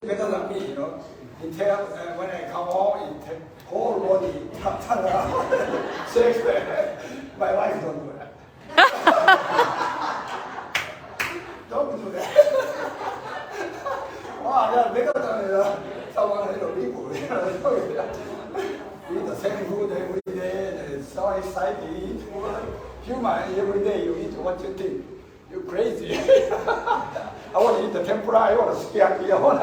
better than me, you know. He tell when I come home, it whole body turn around, shakes. My wife don't do that. Don't do that. Wow, they're better than someone, people. Eat the same food every day. It's so exciting. Human, every day you eat what you think. You're crazy. I want to eat the tempura, I want to sukiyaki, I want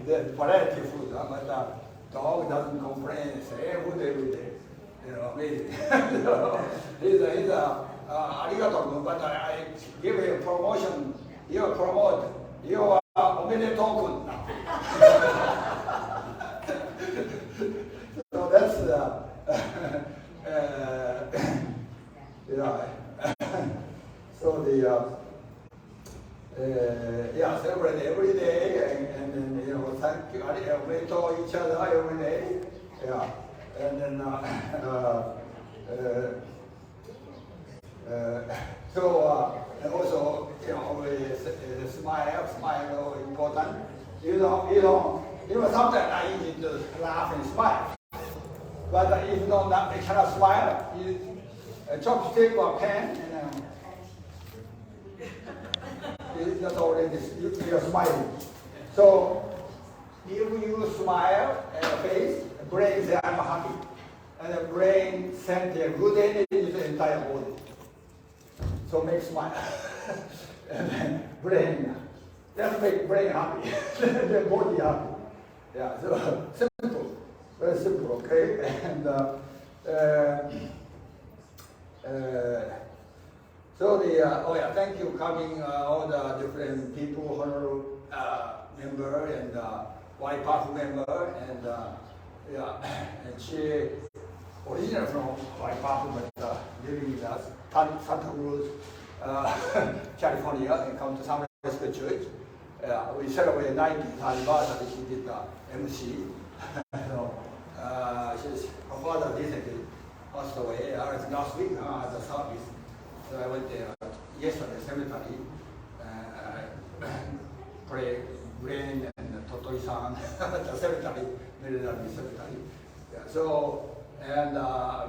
the variety of food. But the dog doesn't complain, same food every day. You know, amazing. he's a Arigato, but I give a promotion. You promote. You are omedetou now. So that's so the celebrate every day and then thank you, we talk each other every day, and then and also always smile important. Sometimes I easy to laugh and smile, but if you don't cannot smile, you a chopstick or pen and that's already you're smiling. So if you smile at the face, the brain says I'm happy, and the brain sends a good energy to the entire body. So make smile, and then brain. Just make brain happy, the body happy. Yeah, so simple, very simple, okay? And thank you coming, all the different people, Honolulu member and YPAF member, and she originally from YPAF, but living with us, Santa Cruz, California, and come to San Francisco Church. We celebrate 90th anniversary. She did the MC. Her father recently passed away. Last week at the service. So I went there yesterday, cemetery, pray Brain and Totori-san at the cemetery, military cemetery. So, and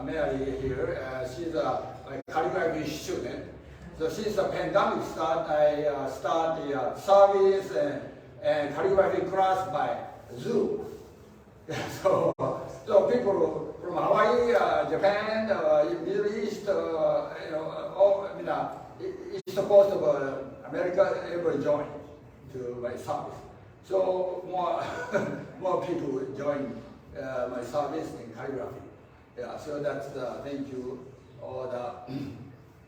Mary here, she's a calligraphy student. So since the pandemic started, I start the service and calligraphy class by Zoom. So people from Hawaii, Japan, Middle East, East Coast of America, everybody joined to my service. So more people joined my service in calligraphy. Yeah, so that's thank you all the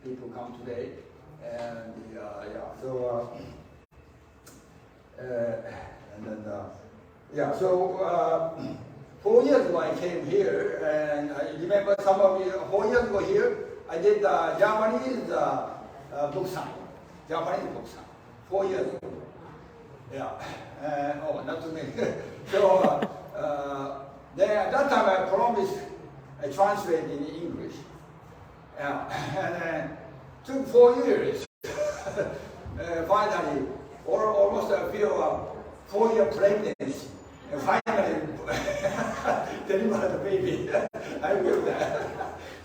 people come today, and so 4 years ago I came here, and I remember some of you 4 years ago here I did Japanese book sign, 4 years ago. Yeah, not too many. So then at that time I promised I translate in English. And took 4 years. Finally, almost I feel 4-year pregnancy. And finally, delivered the baby. I feel that.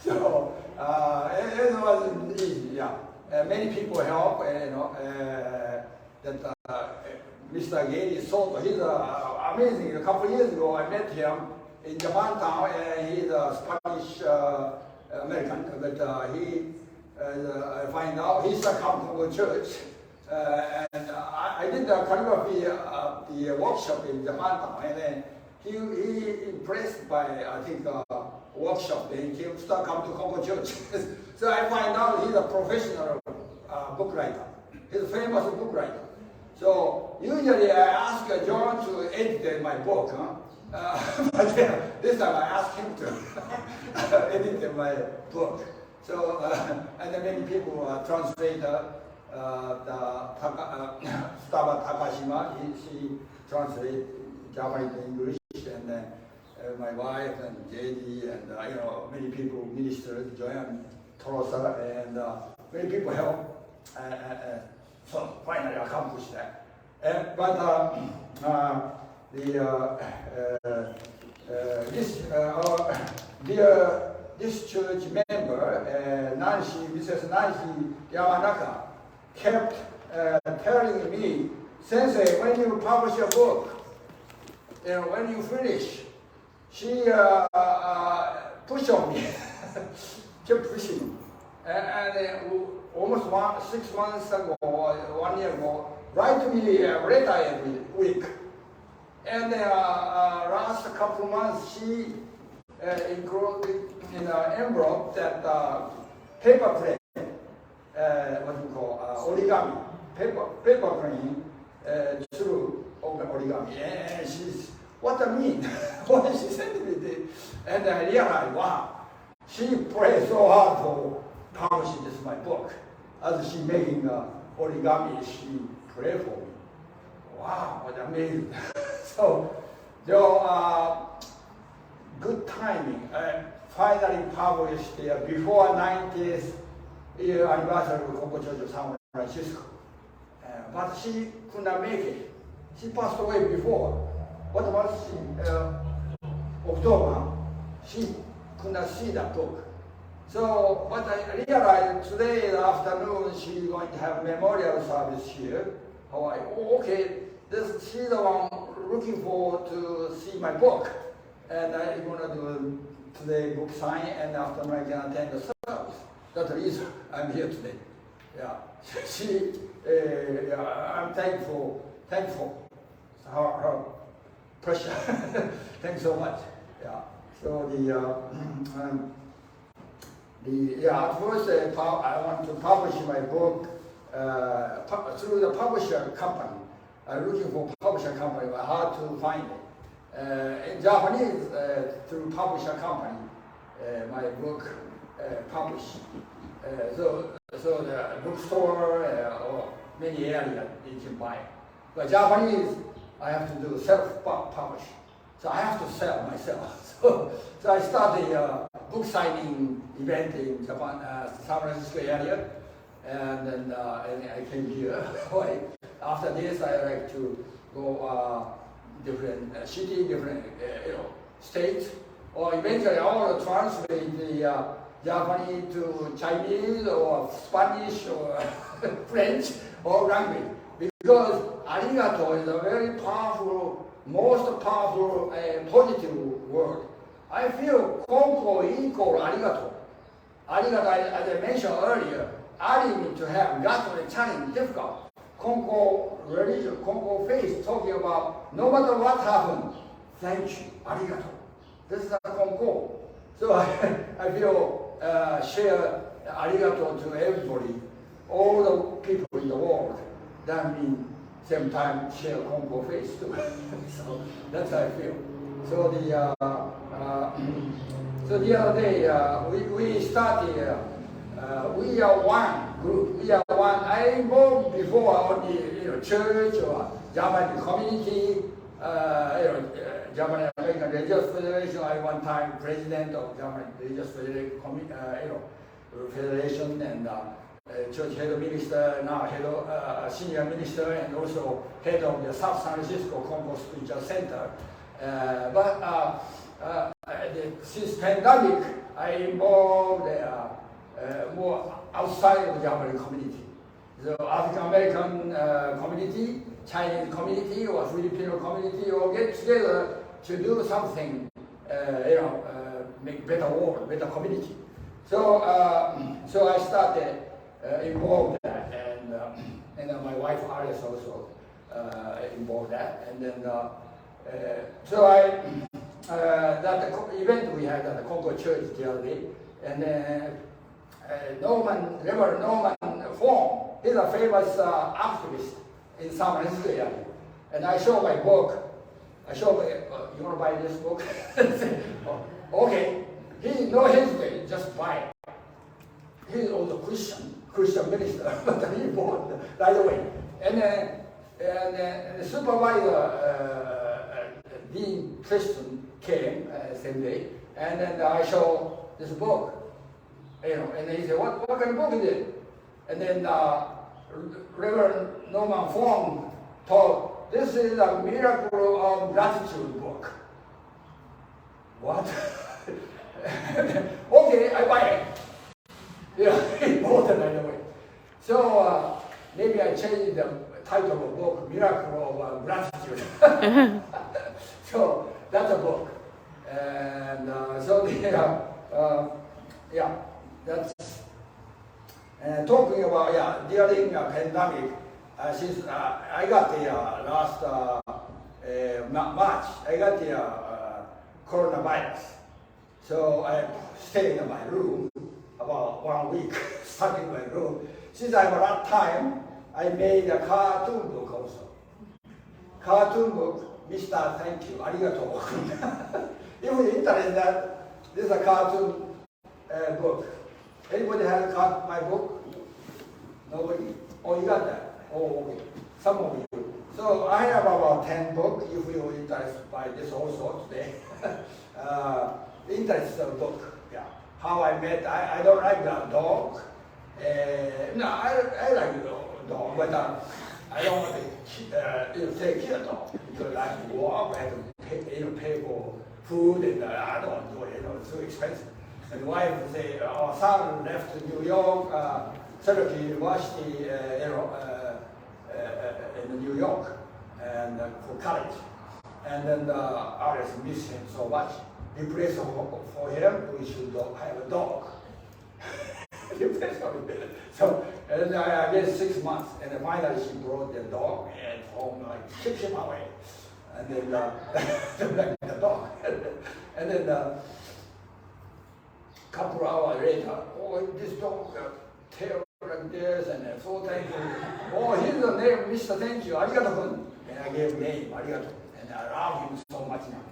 So it wasn't easy. Yeah, many people help. That Mr. Gay sold. He's amazing. A couple of years ago, I met him in Japantown, and he's a Spanish. American, but I find out he's come from the church, and I did the calligraphy the workshop in Japan, and then he impressed by I think workshop. Then he start come to Konko Church. So I find out he's a professional book writer. He's a famous book writer. So usually I ask John to edit my book. But this time I asked him to edit my book. So, and then many people translate Staba Takashima. She translates Japanese to English, and then my wife and JD and many people, ministers, Joanne Torosa, and many people help. So finally accomplished that. But this church member, Mrs. Nancy Yamanaka, kept telling me, Sensei, when you publish a book, when you finish, she pushed on me, kept pushing. And almost 6 months ago, 1 year ago, write me a letter every week. And last couple of months, she included in an envelope that paper plane, what you call origami, paper plane through origami. And she's, what I mean? What she sent me this, and I realized, wow, she prayed so hard for publishing this my book. As she making origami, she prayed for me. Wow, what amazing! So, good timing. Finally published before 90th year anniversary of Konko Church of San Francisco. But she could not make it. She passed away before. What was she? October. She could not see that book. So, but I realized today afternoon she's going to have memorial service here. Hawaii. Oh, okay. She's the one looking forward to see my book. And I'm going to do today book sign, and after I can attend the service. That's the reason I'm here today. Yeah. I'm thankful. Her pressure. Thanks so much. Yeah. So at first I want to publish my book through the publisher company. I'm looking for publisher company, but hard to find it. In Japanese, through publisher company, my book published. So the bookstore or many areas you can buy. But Japanese, I have to do self-publish. So I have to sell myself. So I started a book signing event in Japan, San Francisco area, and then I came here. After this, I like to go different city, different states, or eventually I want to translate the Japanese to Chinese or Spanish or French or language, because Arigato is a very powerful, most powerful and positive word. I feel Konko equal Arigato. Arigato, as I mentioned earlier, Ari means to have, Gato is challenge, difficult. Konko religion, Konko faith, talking about no matter what happens, thank you, Arigato. This is a Konko. So I feel share Arigato to everybody, all the people in the world. That means same time share Konko faith too. So that's how I feel. So the other day we started. We are one group. We are one. I involved before on the church or Japanese community, Japanese American Religious Federation. I one time president of Japanese Religious Federation and church head of minister, now head of senior minister, and also head of the South San Francisco Konko Spiritual Center. Since pandemic, I involved more outside of the Japanese community. The African American community, Chinese community, or Filipino community all get together to do something, make better world, better community. So I started involved that, and my wife Alice also involved that, and then that the event we had at the Konko Church the other day, and then Reverend Norman Fong, he's a famous activist in San Francisco area. And I show my book. You want to buy this book? Okay. He no hesitate, just buy it. He's also Christian minister, but he bought right away. And the supervisor, Dean Preston, came same day, and then I show this book. And he said, what kind of book is it? And then Reverend Norman Fong So this is a miracle of gratitude book. What? Okay, I buy it. Yeah, important anyway. So maybe I changed the title of the book, Miracle of Gratitude. So that's a book. And so yeah, that's talking about during the pandemic. Since I got the last March, I got the coronavirus. So I stayed in my room about 1 week, stuck in my room. Since I have a lot of time, I made a cartoon book also. Cartoon book, Mr. Thank You, Arigato. If you're interested in that, this is a cartoon book. Anybody have my book? Nobody? Oh, you got that? Oh, okay. Some of you. So I have about 10 books, if you're interested by this also today. Interesting book, yeah. How I met, I don't like the dog. No, I like the dog, but I don't want to take care of the dog because I have to walk, I have to pay for food, and I don't want to do it, it's too expensive. And the wife say, our son left to New York, Syracuse University, in New York, and for college. And then the artist miss him so much. He prays for him, we should have a dog. He prays for him. So, and I guess 6 months, and then finally she brought the dog and home, like, kicked him away. And then, like the dog. And then, couple hours later, oh, this dog tail like this, and so thank you. Oh, here's the name, Mr. Thank You, Arigato. And I gave name, Arigato. And I love him so much now.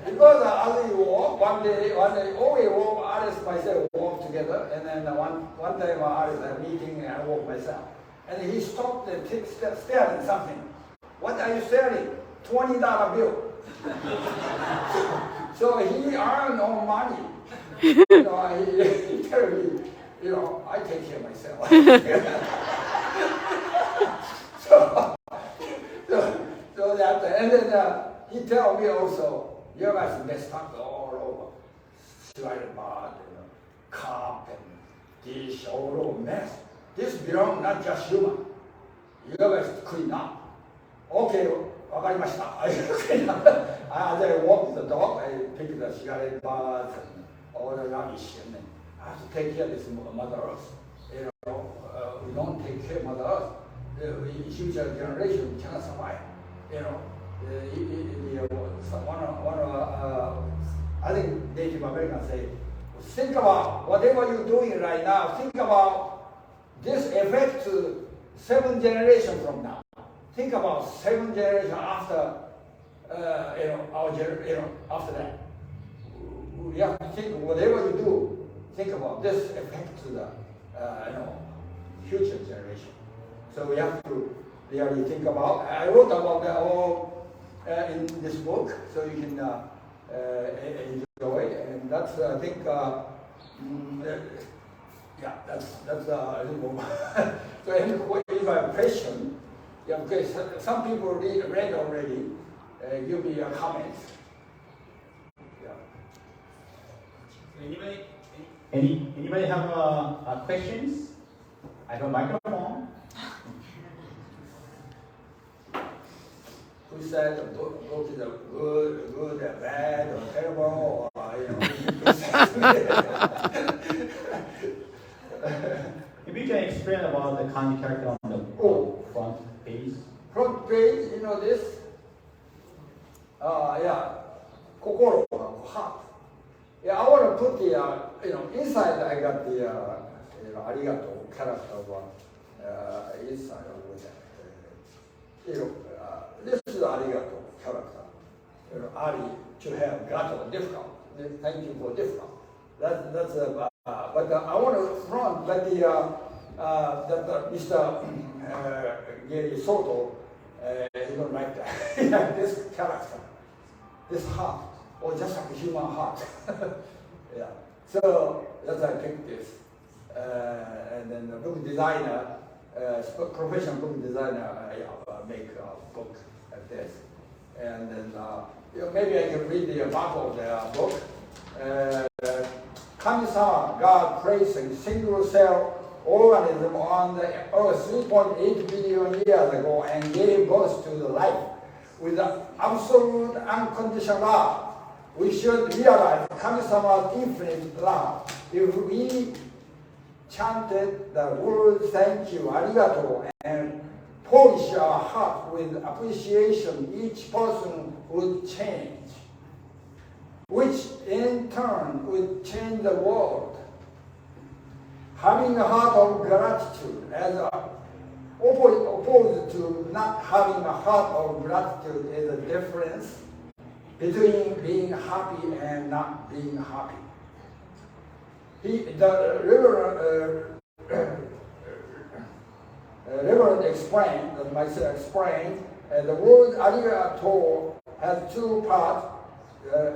Because as we walk, one day, we walk, Alice and myself walk together, and then one time Alice had a meeting, and I walk myself. And he stopped and staring at something. What are you staring? $20 bill. So he earned no money. He tell me, I take care of myself. so that, and then he tell me also, you guys messed up all over. Slide bar, cup, and dish, all over mess. This belongs not just human. You guys clean up. Okay, わかりました。As I walk the dog, I pick the cigarette butts and all the rubbish, and then I have to take care of this Mother Earth. We don't take care of Mother Earth. The future generation cannot survive. I think Native Americans say, think about whatever you're doing right now. Think about this effect to 7 generations from now. Think about 7 generations after, our after that. You have to think whatever you do. Think about this effect to the, future generation. So we have to really think about. I wrote about that all in this book, so you can enjoy it. And that's I think, that's a little more. So if I have a question. Yeah, okay, some people read already. Give me a comment. Yeah. Anybody have questions? I have a microphone. Who said the book is a good, bad, or terrible, or If you can explain about the kanji character on the front page. Front page, this? Kokoro, heart. Yeah, I want to put the, inside I got the, Arigato character inside of that. This is Arigato character. Ari, to have gato, difficult. Thank you for difficult. That's but I want to front like the Mr. Gary Soto, he don't like that. This character, this heart, or just like a human heart. Yeah. So that's why I picked this. And then the book designer professional book designer make a book like this. And then maybe I can read the back of the book. Kami-sama, God placed a single cell organism on the earth 3.8 billion years ago and gave birth to the life. With the absolute unconditional love, we should realize Kami-sama's infinite love. If we chanted the word thank you, Arigato, and polish our heart with appreciation, each person would change, which in turn would change the world. Having a heart of gratitude as opposed to not having a heart of gratitude is a difference between being happy and not being happy. The Reverend explained, that myself explained, the word arigato has two parts.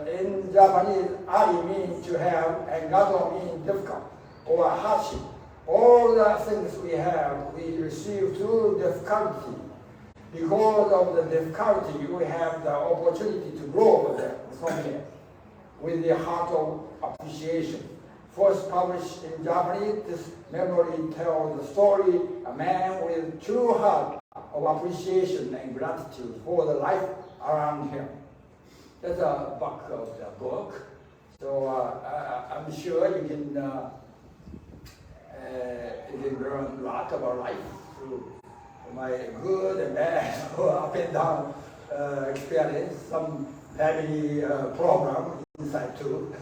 In Japanese, ari means to have, and gato means difficult or hardship. All the things we have, we receive through difficulty. Because of the difficulty, we have the opportunity to grow over there from here with the heart of appreciation. First published in Japanese, this memory tells the story a man with true heart of appreciation and gratitude for the life around him. That's a back of the book. So I'm sure you can learn a lot about life through my good and bad, up and down experience, some family problem inside too.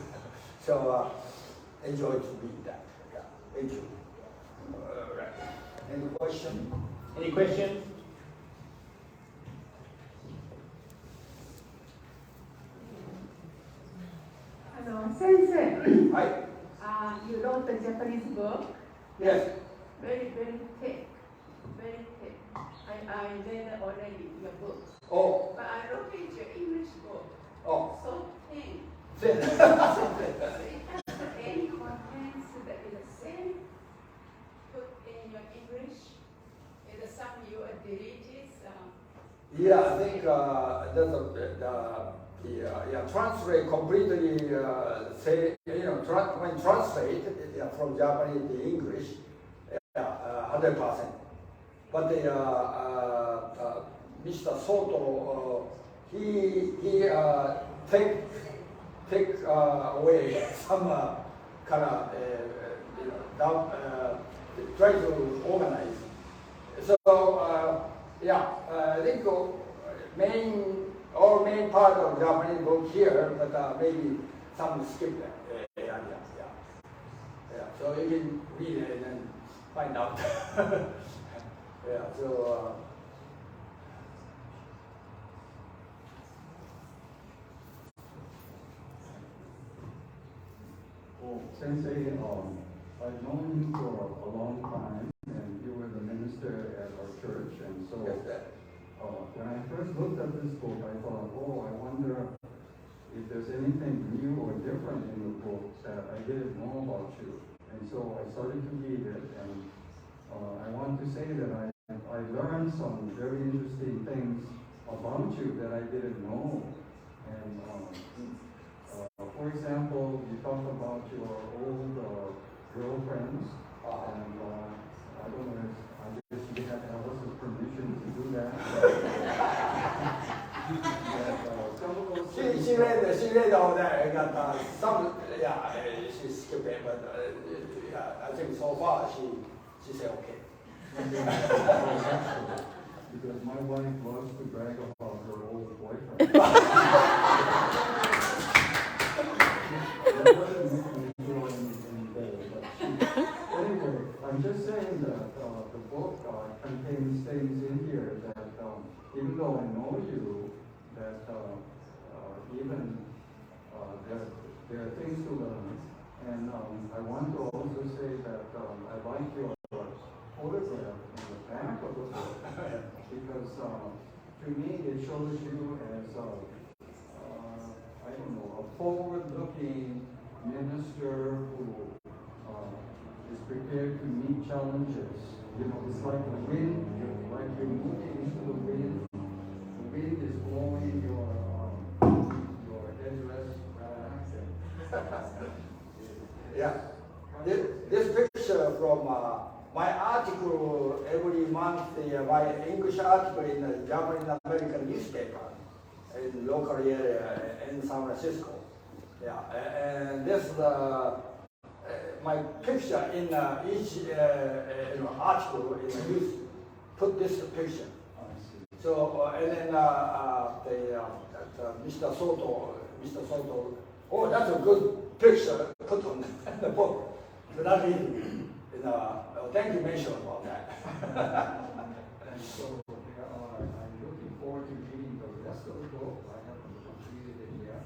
So enjoy to read that. Yeah. Thank you. Right. Any question? Any questions? Sensei, Hi. you wrote a Japanese book. Yes. Very, very thick. Very thick. I read already your book. Oh. But I wrote it your English book. Oh. So thin. Thin. So it has any contents that is the same put in your English. Is some you deleted. Yeah, I think translate completely. Say when translate from Japanese to English, 100%. But Mr. Soto, he take away some kind of try to organize. So I think main part of Japanese book here, but maybe some skip that. So you can read it and then find out. Well, Sensei, I've known you for a long time, and you were the minister at our church, and so when I first looked at this book, I thought, I wonder if there's anything new or different in the book that I didn't know about you. And so I started to read it, and I want to say that I learned some very interesting things about you that I didn't know. And for example, you talked about your old girlfriends, and I don't know if I guess you had Alice's permission to do that. She read all that. I got some. She skipped it, but I think so far she said okay. Because my wife loves to brag about her old boyfriend. Anyway, I'm just saying that the book contains things in here that even though I know you, that even there are things to learn. And I want to also say that I like your photograph in the back of the book because to me it shows you as a forward-looking minister who is prepared to meet challenges it's like the wind, like you're moving into the wind. The wind is blowing your headrest. Yeah. This picture from my article every month, my English article in the Japanese American newspaper in local area in San Francisco. Yeah, and this my picture in each article in the news put this picture. So and then Mr. Soto, oh, that's a good picture put on the book. For that reason, thank you mention about that. And so I'm looking forward to reading the rest of the book. I haven't completed it yet,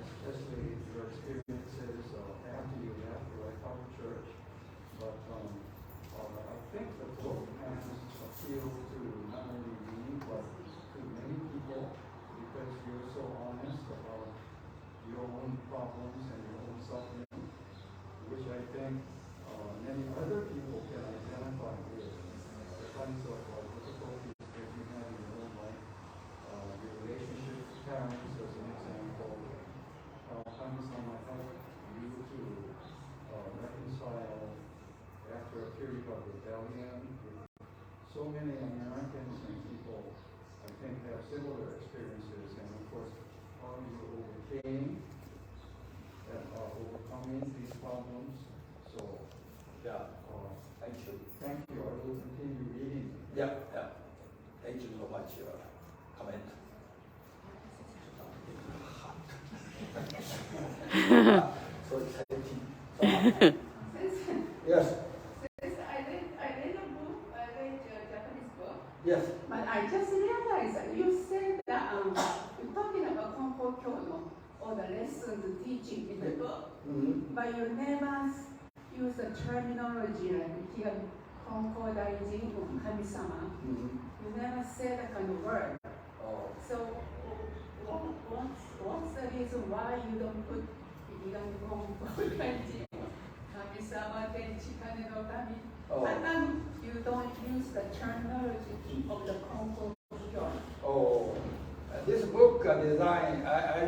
especially your experiences after you left the White House Church. But I think the book has appeal to not only me, but to many people, because you're so honest about your own problems and your own suffering, which I think many other people can identify with. The kinds of difficulties that you have in your own life, your relationship with parents, as an example, comes from my help you to reconcile after a period of rebellion. So many Americans and people, I think, have similar experiences, and of course, how you overcame and overcoming these problems. So, Yeah, thank you. thank you. I will continue reading. Yeah. Thank you so much. Comment. So exciting. Yes. I read a book, I read a Japanese book, Yes. but I just realized that you said that you're talking about Konko Kyono, or the lessons teaching in the book, but you never use the terminology like Konko Daijin or Kami-sama. You never say that kind of word. Oh. So what's the reason why you don't put Konko Daijin, Kami-sama, Tenchi, Kane no Kami? Oh. How come you don't use the terminology of the Konko Kyono? Oh. This book design, I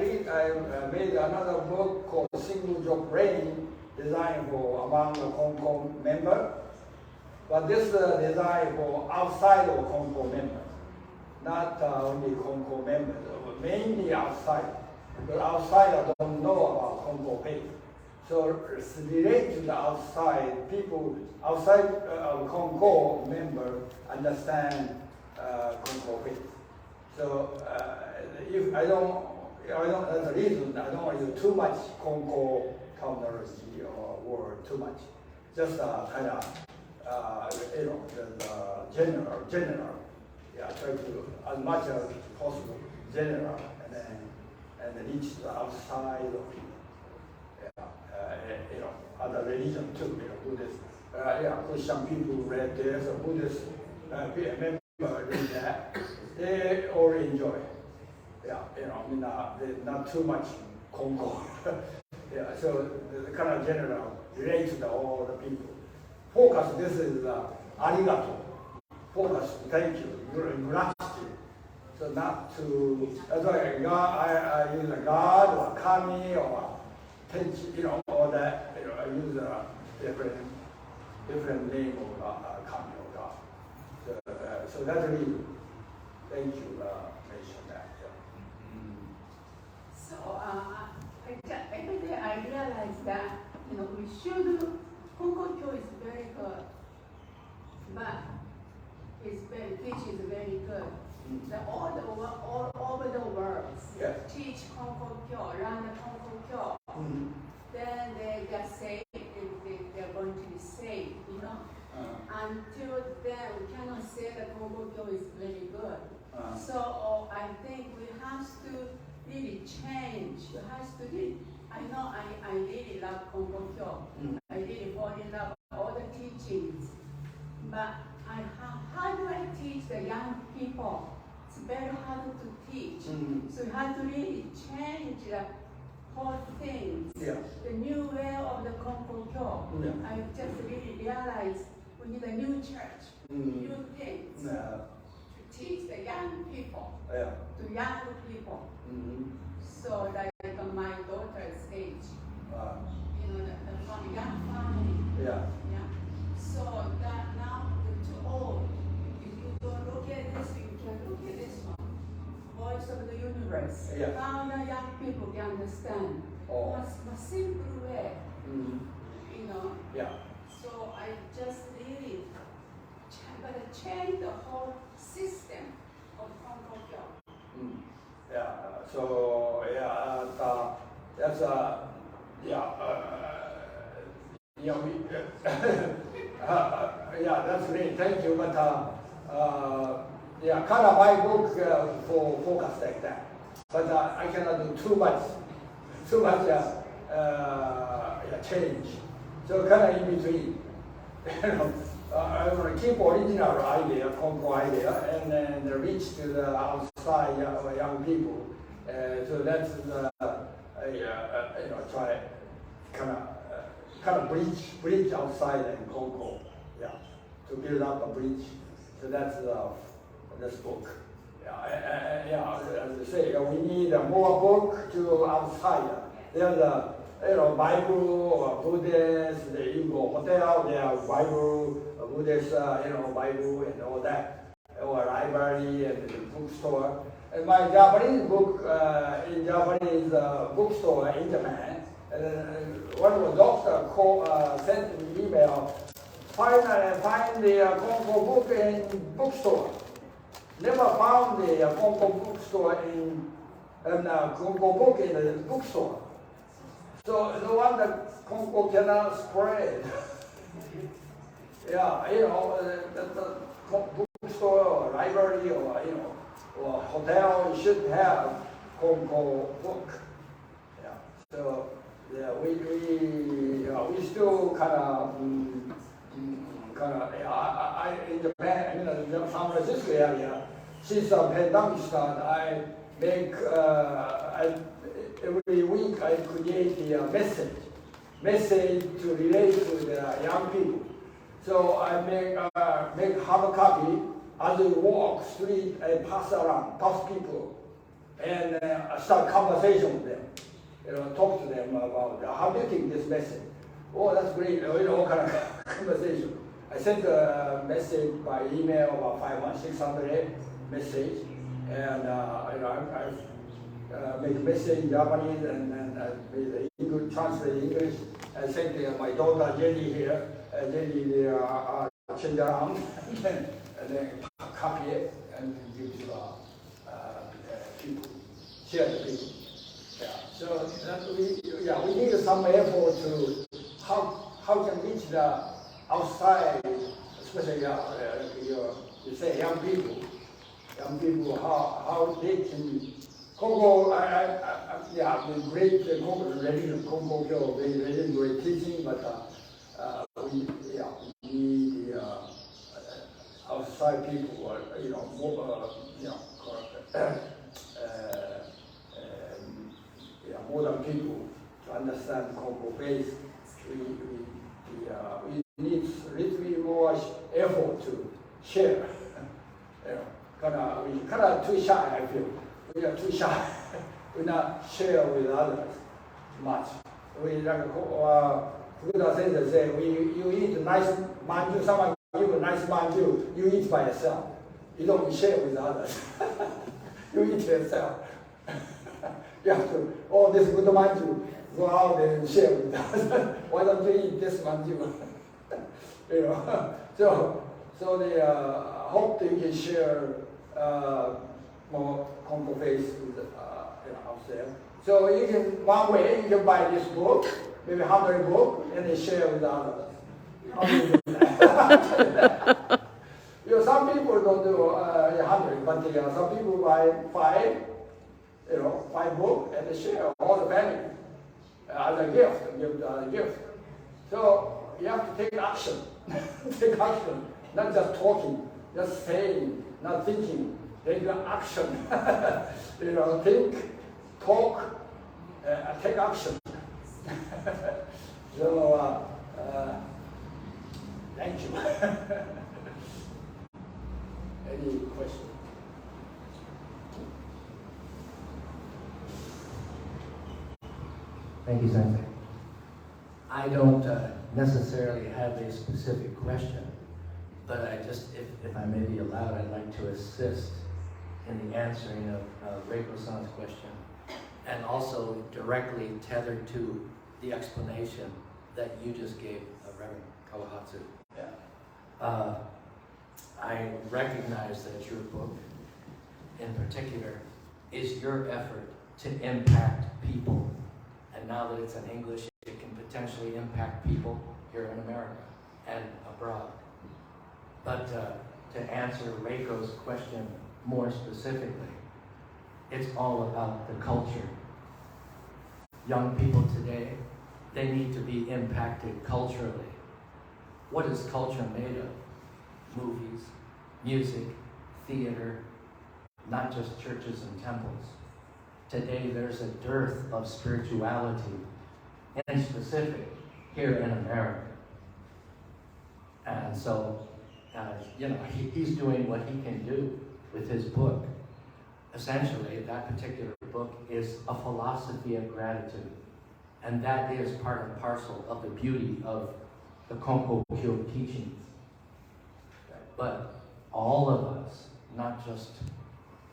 made another book called Single Job Brain, designed for among the Konko member. But this designed for outside of Konko members, not only Konko members, mainly outside. But outside don't know about Konko faith. So it's related to the outside people, outside of Konko member understand Konko faith. So if I don't, that's the reason I don't want to use too much Konko terminology or word too much. Just kind of, general. Yeah, try to as much as possible general, and then reach the outside of other religion too. Buddhist, Christian people read this, or Buddhist member read that. They all enjoy. Not too much Kongo. So the kind of general relate to all the people. Focus, this is Arigato. Focus, thank you, gratitude. So not to, that's why I use a God or Kami or Tenchi, all that. I use a different name of Kami or God. So that's the reason. Thank you, mention that. So every day I realize that we should. Konko Kyo is very good, but teach is very good. All over the world, teach Konko Kyo, learn the Konko Kyo. Then they get saved. They're going to be saved. Until then, we cannot say that Konko Kyo is very good. So I think we have to really change. You have to really. I know I really love Konko Kyo. I really fall in love with all the teachings. But how do I teach the young people? It's very hard to teach. So you have to really change the whole thing. The new way of the Konko Kyo. I just really realized we we need a new church, new things Yeah. to teach the young people, Yeah. to young people. So like my daughter's age, from young family. Yeah. Yeah. So that now they're too old. If you don't look at this, you can look at this one. Voice of the universe. Yeah. How the young people can understand. Oh. A simple way. Yeah. So I just really change the whole system of Konko Kyo. Yeah. So yeah, that's yeah, that's great. Thank you. But yeah, kind of my book for focus like that. But I cannot do too much change. So kind of in between. I want to keep original idea, Konko idea, and then reach to the outside young people. So that's try kind of bridge outside and Konko, to build up a bridge. So that's this book. As I say, we need more book to outside. There's Bible or Buddhist, the hotel, they have Bible, Buddhist, Bible and all that, or library and the bookstore. And my Japanese book in Japanese bookstore in Japan, one of the doctor sent me email, find the Konko book in bookstore. Never found the Konko bookstore Konko book in the bookstore. So no wonder Konko cannot spread. The bookstore or library or hotel should have Konko book. So we still kind of in Japan, in San Francisco area, since the pandemic started, I make every week I create a message to relate to the young people. So I make hard copy as I walk street and pass people, and start conversation with them. Talk to them about how do you think this message. Oh, that's great. All kind of conversation. I sent a message by email about 500, 600 message, and I make message in Japanese and English, translate English. I sent my daughter Jenny here. Jenny change around and then copy it and give to people, share the people. So we need some effort to how can reach the outside, especially you say young people, how they can Konko. Great Konko religion, Konko Kyo, very religion, great teaching, but we need the outside people, modern people to understand Konko base. We need a little bit more effort to share. We kind of too shy, I feel. We are too shy. We not share with others much. We Buddha Sensei say, you eat nice manju, someone give a nice manju, you eat by yourself. You don't share with others. You eat yourself. You have to, this good manju, go out and share with others. Why don't you eat this manju? So they hope that you can share more Konko face with out there. So you can, one way, you can buy this book, maybe 100 book, and then share with others. How do you do that? Some people don't do 100, but some people buy 5 books and they share all the family as a gift, give a gift. So you have to take action. Take action, not just talking, just saying, not thinking. Take action. Think, talk, take action. So Thank you. Any question? Thank you, Sensei. I don't necessarily have a specific question, but I just, if I may be allowed, I'd like to assist in the answering of Reiko-san's question, and also directly tethered to the explanation that you just gave of Reverend Kawahatsu. Yeah. I recognize that your book, in particular, is your effort to impact people. And now that it's in English, it can potentially impact people here in America and abroad. But to answer Reiko's question more specifically, it's all about the culture. Young people today, they need to be impacted culturally. What is culture made of? Movies, music, theater, not just churches and temples. Today there's a dearth of spirituality, in specific, here in America. And so, he's doing what he can do with his book. Essentially, that particular book is a philosophy of gratitude. And that is part and parcel of the beauty of the Konko Mission teachings. But all of us, not just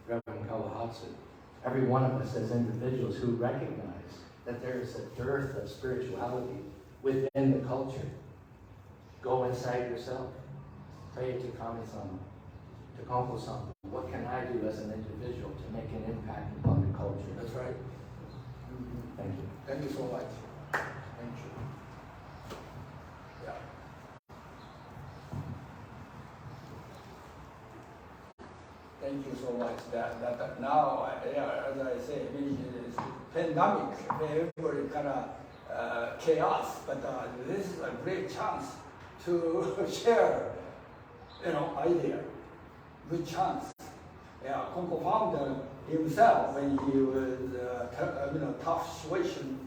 Reverend Kawahatsu, every one of us as individuals who recognize that there is a dearth of spirituality within the culture. Go inside yourself. Pray to Kami-sama, to Konko-sama. What can I do as an individual to make an impact upon the culture? That's right. Thank you. Thank you so much. Thank you. Yeah. Thank you so much. That now, as I say, it's pandemic, everybody kind of chaos, but this is a great chance to share, idea. Good chance. Yeah, Konko founder himself, when he was tough situation,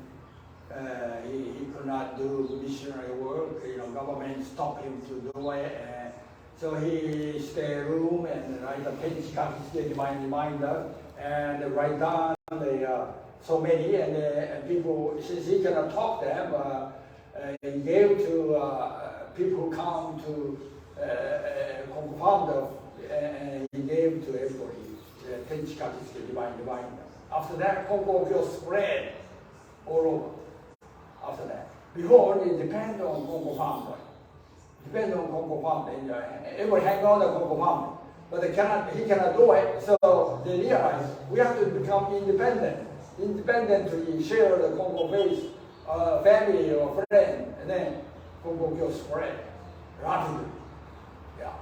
he could not do missionary work. Government stopped him to do it. So he stay at home and write the Tenshikatsu Divine Reminder and write down so many and people, since he cannot talk to them, he gave to people who come to Konko founder and he gave to everybody the Tenshikatsu Divine Reminder. After that, Konko will spread all over. After that, before it depends on Konko founder. Depends on Konko founder. Everybody hang on to Konko founder, but he cannot do it. So they realize we have to become independent to share the Konko faith, family or friend, and then Konko will spread rapidly. Yeah.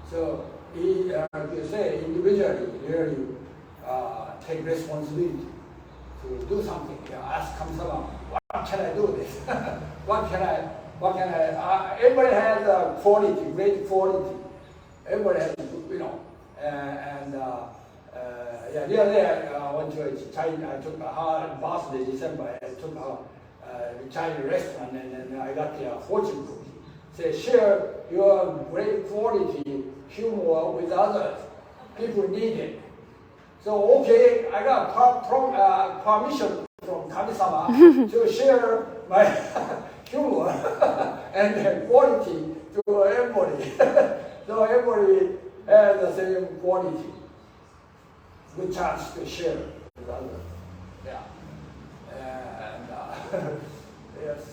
So he, you say, individually, really take responsibility to do something. Ask Kami-sama, what can I do this? What can I? Everybody has quality, great quality. Everybody has, the other day I went to China. I took her birthday December. I took her Chinese restaurant, and I got a fortune cookie. Say, share your great quality humor with others. People need it. So okay, I got permission from Kami-sama to share my humor and quality to everybody. So everybody has the same quality. Good chance to share with others. Yeah. And yes.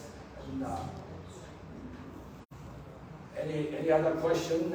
And, any other question?